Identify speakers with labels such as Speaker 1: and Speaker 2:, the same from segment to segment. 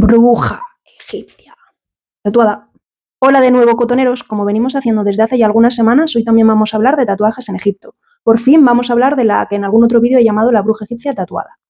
Speaker 1: Bruja egipcia. Tatuada. Hola de nuevo, cotoneros. Como venimos haciendo desde hace ya algunas semanas, hoy también vamos a hablar de tatuajes en Egipto. Por fin vamos a hablar de la que en algún otro vídeo he llamado la bruja egipcia tatuada.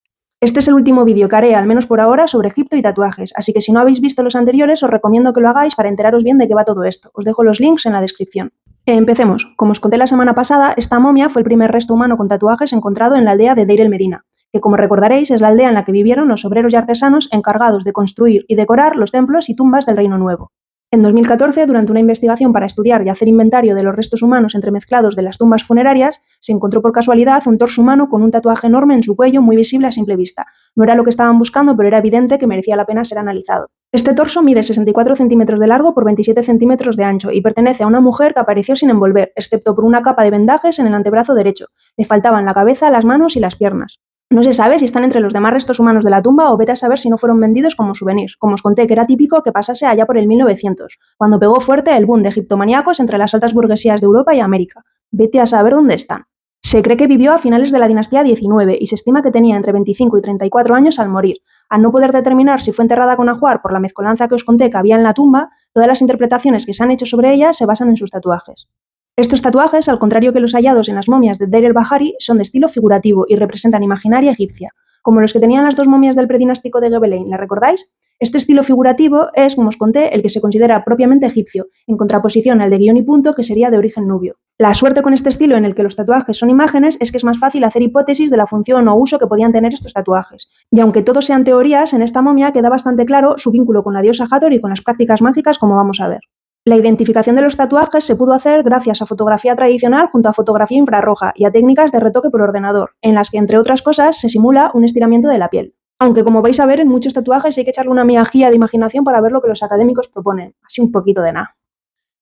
Speaker 1: Este es el último vídeo que haré, al menos por ahora, sobre Egipto y tatuajes, así que si no habéis visto los anteriores, os recomiendo que lo hagáis para enteraros bien de qué va todo esto. Os dejo los links en la descripción. Empecemos. Como os conté la semana pasada, esta momia fue el primer resto humano con tatuajes encontrado en la aldea de Deir el Medina, que como recordaréis es la aldea en la que vivieron los obreros y artesanos encargados de construir y decorar los templos y tumbas del Reino Nuevo. En 2014, durante una investigación para estudiar y hacer inventario de los restos humanos entremezclados de las tumbas funerarias, se encontró por casualidad un torso humano con un tatuaje enorme en su cuello muy visible a simple vista. No era lo que estaban buscando, pero era evidente que merecía la pena ser analizado. Este torso mide 64 centímetros de largo por 27 centímetros de ancho y pertenece a una mujer que apareció sin envolver, excepto por una capa de vendajes en el antebrazo derecho. Le faltaban la cabeza, las manos y las piernas. No se sabe si están entre los demás restos humanos de la tumba o vete a saber si no fueron vendidos como souvenir. Como os conté que era típico que pasase allá por el 1900, cuando pegó fuerte el boom de egiptomaníacos entre las altas burguesías de Europa y América. Vete a saber dónde están. Se cree que vivió a finales de la dinastía XIX y se estima que tenía entre 25 y 34 años al morir. Al no poder determinar si fue enterrada con ajuar por la mezcolanza que os conté que había en la tumba, todas las interpretaciones que se han hecho sobre ella se basan en sus tatuajes. Estos tatuajes, al contrario que los hallados en las momias de Deir el-Bahari, son de estilo figurativo y representan imaginaria egipcia, como los que tenían las dos momias del predinástico de Gebelein, ¿la recordáis? Este estilo figurativo es, como os conté, el que se considera propiamente egipcio, en contraposición al de guión y punto, que sería de origen nubio. La suerte con este estilo en el que los tatuajes son imágenes es que es más fácil hacer hipótesis de la función o uso que podían tener estos tatuajes. Y aunque todos sean teorías, en esta momia queda bastante claro su vínculo con la diosa Hathor y con las prácticas mágicas, como vamos a ver. La identificación de los tatuajes se pudo hacer gracias a fotografía tradicional junto a fotografía infrarroja y a técnicas de retoque por ordenador, en las que, entre otras cosas, se simula un estiramiento de la piel. Aunque, como vais a ver, en muchos tatuajes hay que echarle una miajilla de imaginación para ver lo que los académicos proponen, así un poquito de nada.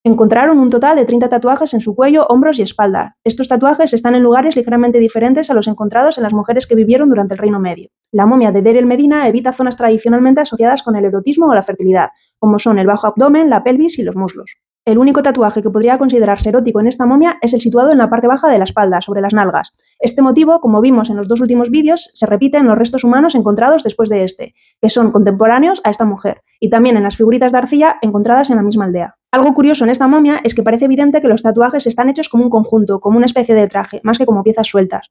Speaker 1: Encontraron un total de 30 tatuajes en su cuello, hombros y espalda. Estos tatuajes están en lugares ligeramente diferentes a los encontrados en las mujeres que vivieron durante el Reino Medio. La momia de Deir el Medina evita zonas tradicionalmente asociadas con el erotismo o la fertilidad, como son el bajo abdomen, la pelvis y los muslos. El único tatuaje que podría considerarse erótico en esta momia es el situado en la parte baja de la espalda, sobre las nalgas. Este motivo, como vimos en los dos últimos vídeos, se repite en los restos humanos encontrados después de este, que son contemporáneos a esta mujer, y también en las figuritas de arcilla encontradas en la misma aldea. Algo curioso en esta momia es que parece evidente que los tatuajes están hechos como un conjunto, como una especie de traje, más que como piezas sueltas.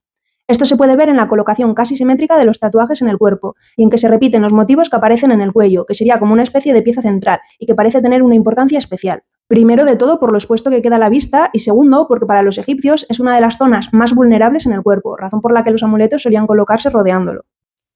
Speaker 1: Esto se puede ver en la colocación casi simétrica de los tatuajes en el cuerpo, y en que se repiten los motivos que aparecen en el cuello, que sería como una especie de pieza central, y que parece tener una importancia especial. Primero de todo por lo expuesto que queda a la vista, y segundo porque para los egipcios es una de las zonas más vulnerables en el cuerpo, razón por la que los amuletos solían colocarse rodeándolo.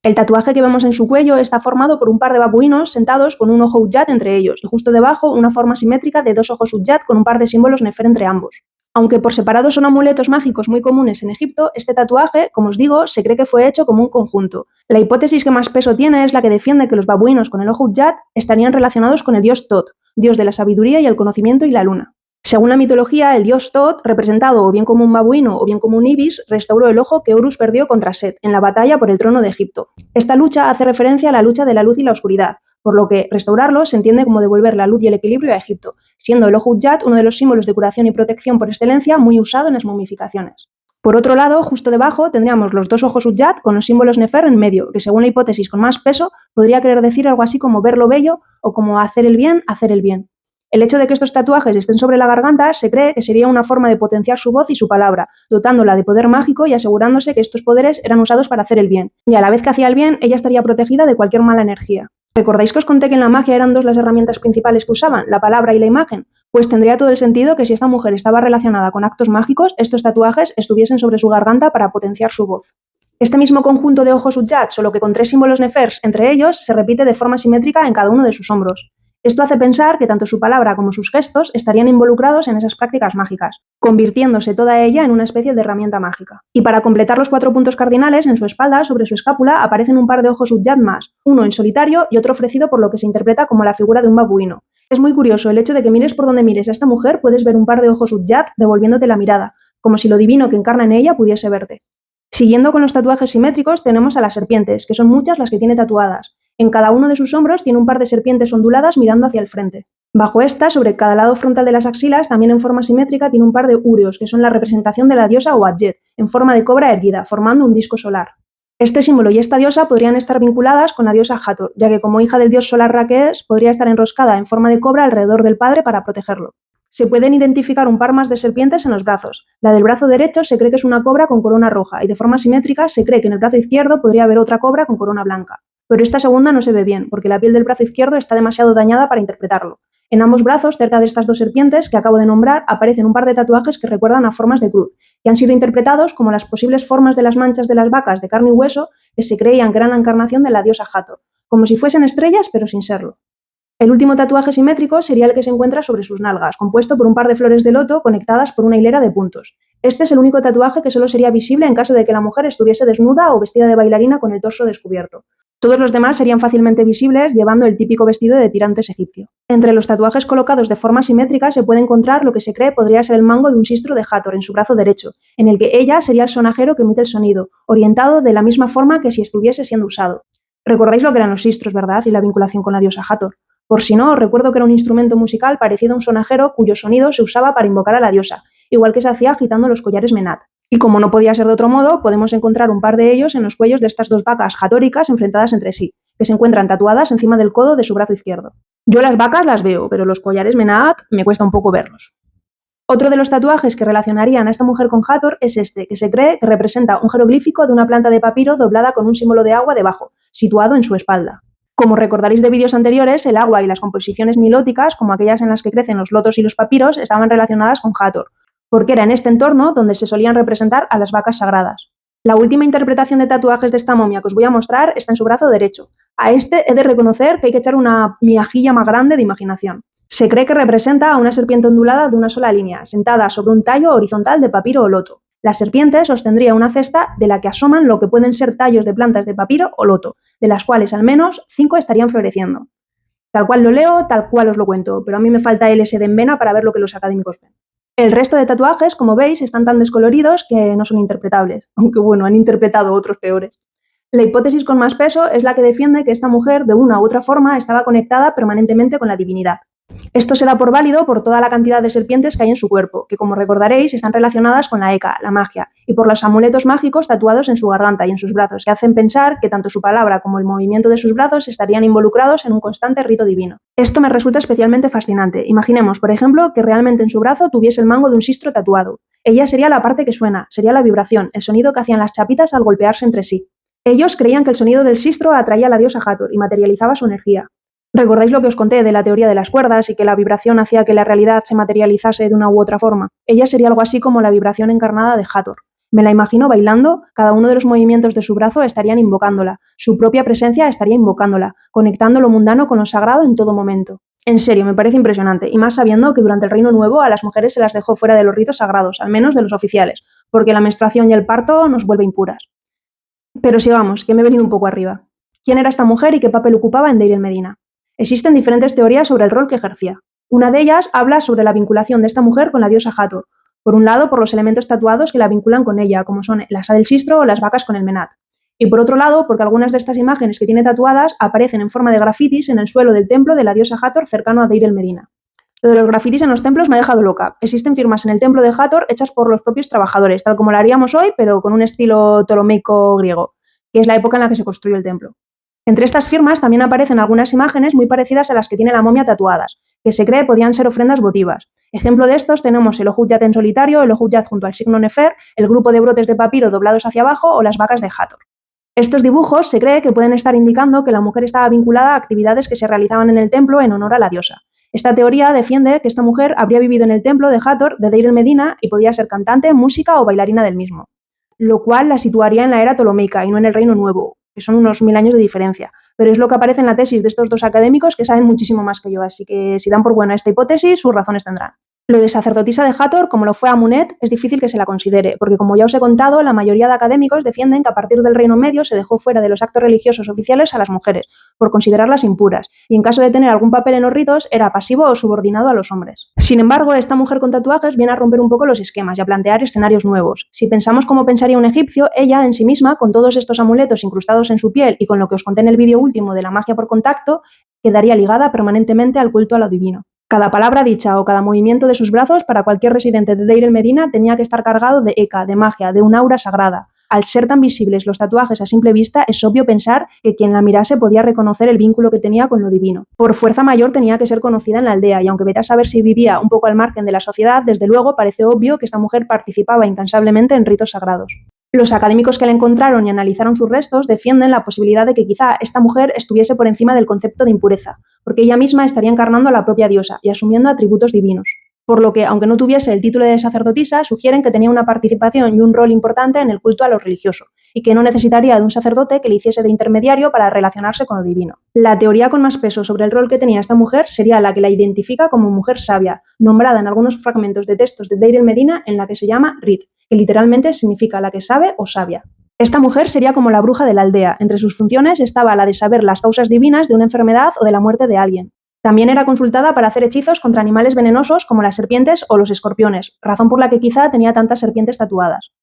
Speaker 1: El tatuaje que vemos en su cuello está formado por un par de babuinos sentados con un ojo Udjat entre ellos, y justo debajo una forma simétrica de dos ojos Udjat con un par de símbolos Nefer entre ambos. Aunque por separado son amuletos mágicos muy comunes en Egipto, este tatuaje, como os digo, se cree que fue hecho como un conjunto. La hipótesis que más peso tiene es la que defiende que los babuinos con el ojo Udjat estarían relacionados con el dios Tot, dios de la sabiduría y el conocimiento y la luna. Según la mitología, el dios Tot, representado o bien como un babuino o bien como un ibis, restauró el ojo que Horus perdió contra Set en la batalla por el trono de Egipto. Esta lucha hace referencia a la lucha de la luz y la oscuridad, por lo que restaurarlo se entiende como devolver la luz y el equilibrio a Egipto, siendo el ojo Udjat uno de los símbolos de curación y protección por excelencia muy usado en las momificaciones. Por otro lado, justo debajo tendríamos los dos ojos Udjat con los símbolos Nefer en medio, que según la hipótesis con más peso podría querer decir algo así como ver lo bello o como hacer el bien, hacer el bien. El hecho de que estos tatuajes estén sobre la garganta se cree que sería una forma de potenciar su voz y su palabra, dotándola de poder mágico y asegurándose que estos poderes eran usados para hacer el bien. Y a la vez que hacía el bien, ella estaría protegida de cualquier mala energía. ¿Recordáis que os conté que en la magia eran dos las herramientas principales que usaban, la palabra y la imagen? Pues tendría todo el sentido que si esta mujer estaba relacionada con actos mágicos, estos tatuajes estuviesen sobre su garganta para potenciar su voz. Este mismo conjunto de ojos Udjat, solo que con tres símbolos Nefers entre ellos, se repite de forma simétrica en cada uno de sus hombros. Esto hace pensar que tanto su palabra como sus gestos estarían involucrados en esas prácticas mágicas, convirtiéndose toda ella en una especie de herramienta mágica. Y para completar los 4 puntos cardinales, en su espalda, sobre su escápula, aparecen un par de ojos Udjat más, uno en solitario y otro ofrecido por lo que se interpreta como la figura de un babuino. Es muy curioso el hecho de que mires por donde mires a esta mujer puedes ver un par de ojos Udjat devolviéndote la mirada, como si lo divino que encarna en ella pudiese verte. Siguiendo con los tatuajes simétricos tenemos a las serpientes, que son muchas las que tiene tatuadas. En cada uno de sus hombros tiene un par de serpientes onduladas mirando hacia el frente. Bajo esta, sobre cada lado frontal de las axilas, también en forma simétrica, tiene un par de úreos, que son la representación de la diosa Uadjet, en forma de cobra erguida, formando un disco solar. Este símbolo y esta diosa podrían estar vinculadas con la diosa Hathor, ya que como hija del dios solar Ra que es, podría estar enroscada en forma de cobra alrededor del padre para protegerlo. Se pueden identificar un par más de serpientes en los brazos. La del brazo derecho se cree que es una cobra con corona roja y de forma simétrica se cree que en el brazo izquierdo podría haber otra cobra con corona blanca. Pero esta segunda no se ve bien, porque la piel del brazo izquierdo está demasiado dañada para interpretarlo. En ambos brazos, cerca de estas dos serpientes que acabo de nombrar, aparecen un par de tatuajes que recuerdan a formas de cruz, y han sido interpretados como las posibles formas de las manchas de las vacas de carne y hueso que se creían que eran la encarnación de la diosa Hathor, como si fuesen estrellas pero sin serlo. El último tatuaje simétrico sería el que se encuentra sobre sus nalgas, compuesto por un par de flores de loto conectadas por una hilera de puntos. Este es el único tatuaje que solo sería visible en caso de que la mujer estuviese desnuda o vestida de bailarina con el torso descubierto. Todos los demás serían fácilmente visibles llevando el típico vestido de tirantes egipcio. Entre los tatuajes colocados de forma simétrica se puede encontrar lo que se cree podría ser el mango de un sistro de Hathor en su brazo derecho, en el que ella sería el sonajero que emite el sonido, orientado de la misma forma que si estuviese siendo usado. Recordáis lo que eran los sistros, ¿verdad? Y la vinculación con la diosa Hathor. Por si no, os recuerdo que era un instrumento musical parecido a un sonajero cuyo sonido se usaba para invocar a la diosa, igual que se hacía agitando los collares Menat. Y como no podía ser de otro modo, podemos encontrar un par de ellos en los cuellos de estas dos vacas hatóricas enfrentadas entre sí, que se encuentran tatuadas encima del codo de su brazo izquierdo. Yo las vacas las veo, pero los collares Menat me cuesta un poco verlos. Otro de los tatuajes que relacionarían a esta mujer con Hathor es este, que se cree que representa un jeroglífico de una planta de papiro doblada con un símbolo de agua debajo, situado en su espalda. Como recordaréis de vídeos anteriores, el agua y las composiciones nilóticas, como aquellas en las que crecen los lotos y los papiros, estaban relacionadas con Hathor, porque era en este entorno donde se solían representar a las vacas sagradas. La última interpretación de tatuajes de esta momia que os voy a mostrar está en su brazo derecho. A este he de reconocer que hay que echar una miajilla más grande de imaginación. Se cree que representa a una serpiente ondulada de una sola línea, sentada sobre un tallo horizontal de papiro o loto. La serpiente sostendría una cesta de la que asoman lo que pueden ser tallos de plantas de papiro o loto, de las cuales al menos 5 estarían floreciendo. Tal cual lo leo, tal cual os lo cuento, pero a mí me falta LSD en vena para ver lo que los académicos ven. El resto de tatuajes, como veis, están tan descoloridos que no son interpretables, aunque bueno, han interpretado otros peores. La hipótesis con más peso es la que defiende que esta mujer, de una u otra forma, estaba conectada permanentemente con la divinidad. Esto se da por válido por toda la cantidad de serpientes que hay en su cuerpo, que como recordaréis están relacionadas con la Eka, la magia, y por los amuletos mágicos tatuados en su garganta y en sus brazos, que hacen pensar que tanto su palabra como el movimiento de sus brazos estarían involucrados en un constante rito divino. Esto me resulta especialmente fascinante. Imaginemos, por ejemplo, que realmente en su brazo tuviese el mango de un sistro tatuado. Ella sería la parte que suena, sería la vibración, el sonido que hacían las chapitas al golpearse entre sí. Ellos creían que el sonido del sistro atraía a la diosa Hathor y materializaba su energía. ¿Recordáis lo que os conté de la teoría de las cuerdas y que la vibración hacía que la realidad se materializase de una u otra forma? Ella sería algo así como la vibración encarnada de Hathor. Me la imagino bailando, cada uno de los movimientos de su brazo estarían invocándola, su propia presencia estaría invocándola, conectando lo mundano con lo sagrado en todo momento. En serio, me parece impresionante, y más sabiendo que durante el Reino Nuevo a las mujeres se las dejó fuera de los ritos sagrados, al menos de los oficiales, porque la menstruación y el parto nos vuelve impuras. Pero sigamos, que me he venido un poco arriba. ¿Quién era esta mujer y qué papel ocupaba en Deir el Medina? Existen diferentes teorías sobre el rol que ejercía. Una de ellas habla sobre la vinculación de esta mujer con la diosa Hathor. Por un lado, por los elementos tatuados que la vinculan con ella, como son el asa del sistro o las vacas con el menat. Y por otro lado, porque algunas de estas imágenes que tiene tatuadas aparecen en forma de grafitis en el suelo del templo de la diosa Hathor cercano a Deir el Medina. Lo de los grafitis en los templos me ha dejado loca. Existen firmas en el templo de Hathor hechas por los propios trabajadores, tal como lo haríamos hoy, pero con un estilo ptolomeico griego, que es la época en la que se construyó el templo. Entre estas firmas también aparecen algunas imágenes muy parecidas a las que tiene la momia tatuadas, que se cree podían ser ofrendas votivas. Ejemplo de estos tenemos el Ohuyat en solitario, el Ohuyat junto al signo Nefer, el grupo de brotes de papiro doblados hacia abajo o las vacas de Hathor. Estos dibujos se cree que pueden estar indicando que la mujer estaba vinculada a actividades que se realizaban en el templo en honor a la diosa. Esta teoría defiende que esta mujer habría vivido en el templo de Hathor de Deir el Medina y podía ser cantante, música o bailarina del mismo, lo cual la situaría en la era ptolomeica y no en el Reino Nuevo, que son unos 1000 años de diferencia. Pero es lo que aparece en la tesis de estos dos académicos que saben muchísimo más que yo, así que si dan por buena esta hipótesis, sus razones tendrán. Lo de sacerdotisa de Hathor, como lo fue Amunet, es difícil que se la considere, porque como ya os he contado, la mayoría de académicos defienden que a partir del Reino Medio se dejó fuera de los actos religiosos oficiales a las mujeres, por considerarlas impuras, y en caso de tener algún papel en los ritos, era pasivo o subordinado a los hombres. Sin embargo, esta mujer con tatuajes viene a romper un poco los esquemas y a plantear escenarios nuevos. Si pensamos cómo pensaría un egipcio, ella en sí misma, con todos estos amuletos incrustados en su piel y con lo que os conté en el vídeo último de la magia por contacto, quedaría ligada permanentemente al culto a lo divino. Cada palabra dicha o cada movimiento de sus brazos para cualquier residente de Deir el Medina tenía que estar cargado de Eka, de magia, de un aura sagrada, al ser tan visibles los tatuajes a simple vista, es obvio pensar que quien la mirase podía reconocer el vínculo que tenía con lo divino. Por fuerza mayor tenía que ser conocida en la aldea, y aunque vete a saber si vivía un poco al margen de la sociedad, desde luego parece obvio que esta mujer participaba incansablemente en ritos sagrados. Los académicos que la encontraron y analizaron sus restos defienden la posibilidad de que quizá esta mujer estuviese por encima del concepto de impureza, porque ella misma estaría encarnando a la propia diosa y asumiendo atributos divinos. Por lo que, aunque no tuviese el título de sacerdotisa, sugieren que tenía una participación y un rol importante en el culto a lo religioso, y que no necesitaría de un sacerdote que le hiciese de intermediario para relacionarse con lo divino. La teoría con más peso sobre el rol que tenía esta mujer sería la que la identifica como mujer sabia, nombrada en algunos fragmentos de textos de Deir el-Medina en la que se llama Rit, que literalmente significa la que sabe o sabia. Esta mujer sería como la bruja de la aldea. Entre sus funciones estaba la de saber las causas divinas de una enfermedad o de la muerte de alguien. También era consultada para hacer hechizos contra animales venenosos como las serpientes o los escorpiones, razón por la que quizá tenía tantas serpientes tatuadas.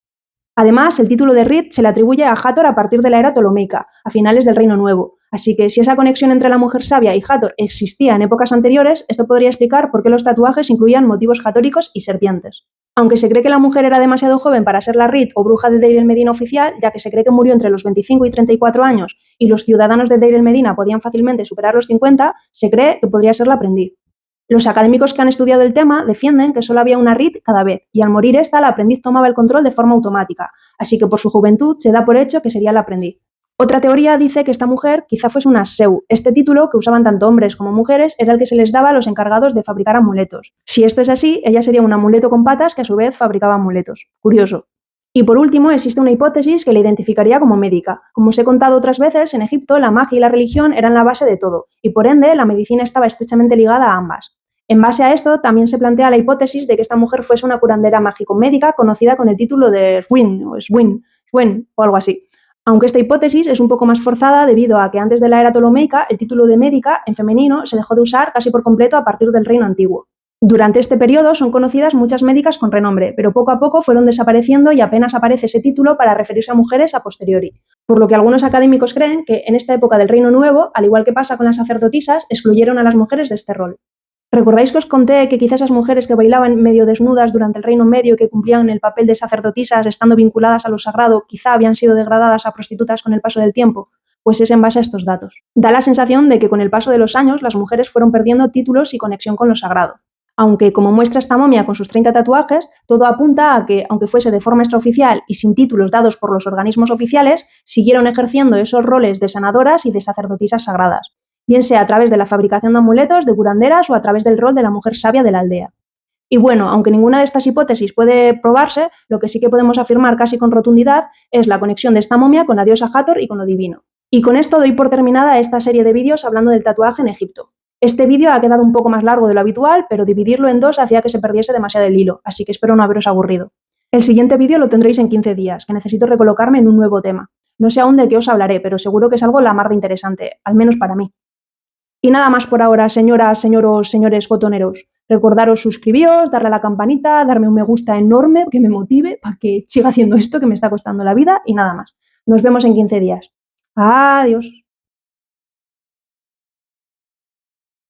Speaker 1: Además, el título de Rit se le atribuye a Hathor a partir de la era ptolomeica, a finales del Reino Nuevo. Así que si esa conexión entre la mujer sabia y Hathor existía en épocas anteriores, esto podría explicar por qué los tatuajes incluían motivos hatóricos y serpientes. Aunque se cree que la mujer era demasiado joven para ser la Rit o bruja de Deir el-Medina oficial, ya que se cree que murió entre los 25 y 34 años y los ciudadanos de Deir el-Medina podían fácilmente superar los 50, se cree que podría ser la aprendiz. Los académicos que han estudiado el tema defienden que solo había una Rit cada vez, y al morir esta, la aprendiz tomaba el control de forma automática, así que por su juventud se da por hecho que sería la aprendiz. Otra teoría dice que esta mujer quizá fuese una Seu. Este título, que usaban tanto hombres como mujeres, era el que se les daba a los encargados de fabricar amuletos. Si esto es así, ella sería un amuleto con patas que a su vez fabricaba amuletos. Curioso. Y por último, existe una hipótesis que la identificaría como médica. Como os he contado otras veces, en Egipto la magia y la religión eran la base de todo, y por ende la medicina estaba estrechamente ligada a ambas. En base a esto, también se plantea la hipótesis de que esta mujer fuese una curandera mágico-médica conocida con el título de Swin o algo así. Aunque esta hipótesis es un poco más forzada debido a que antes de la era ptolomeica el título de médica en femenino se dejó de usar casi por completo a partir del Reino Antiguo. Durante este periodo son conocidas muchas médicas con renombre, pero poco a poco fueron desapareciendo y apenas aparece ese título para referirse a mujeres a posteriori. Por lo que algunos académicos creen que en esta época del Reino Nuevo, al igual que pasa con las sacerdotisas, excluyeron a las mujeres de este rol. ¿Recordáis que os conté que quizás esas mujeres que bailaban medio desnudas durante el Reino Medio y que cumplían el papel de sacerdotisas estando vinculadas a lo sagrado, quizá habían sido degradadas a prostitutas con el paso del tiempo? Pues es en base a estos datos. Da la sensación de que con el paso de los años las mujeres fueron perdiendo títulos y conexión con lo sagrado. Aunque, como muestra esta momia con sus 30 tatuajes, todo apunta a que, aunque fuese de forma extraoficial y sin títulos dados por los organismos oficiales, siguieron ejerciendo esos roles de sanadoras y de sacerdotisas sagradas, bien sea a través de la fabricación de amuletos, de curanderas o a través del rol de la mujer sabia de la aldea. Y bueno, aunque ninguna de estas hipótesis puede probarse, lo que sí que podemos afirmar casi con rotundidad es la conexión de esta momia con la diosa Hathor y con lo divino. Y con esto doy por terminada esta serie de vídeos hablando del tatuaje en Egipto. Este vídeo ha quedado un poco más largo de lo habitual, pero dividirlo en dos hacía que se perdiese demasiado el hilo, así que espero no haberos aburrido. El siguiente vídeo lo tendréis en 15 días, que necesito recolocarme en un nuevo tema. No sé aún de qué os hablaré, pero seguro que es algo la mar de interesante, al menos para mí. Y nada más por ahora, señoras, señoros, señores cotoneros. Recordaros suscribíos, darle a la campanita, darme un me gusta enorme que me motive para que siga haciendo esto que me está costando la vida y nada más. Nos vemos en 15 días. Adiós.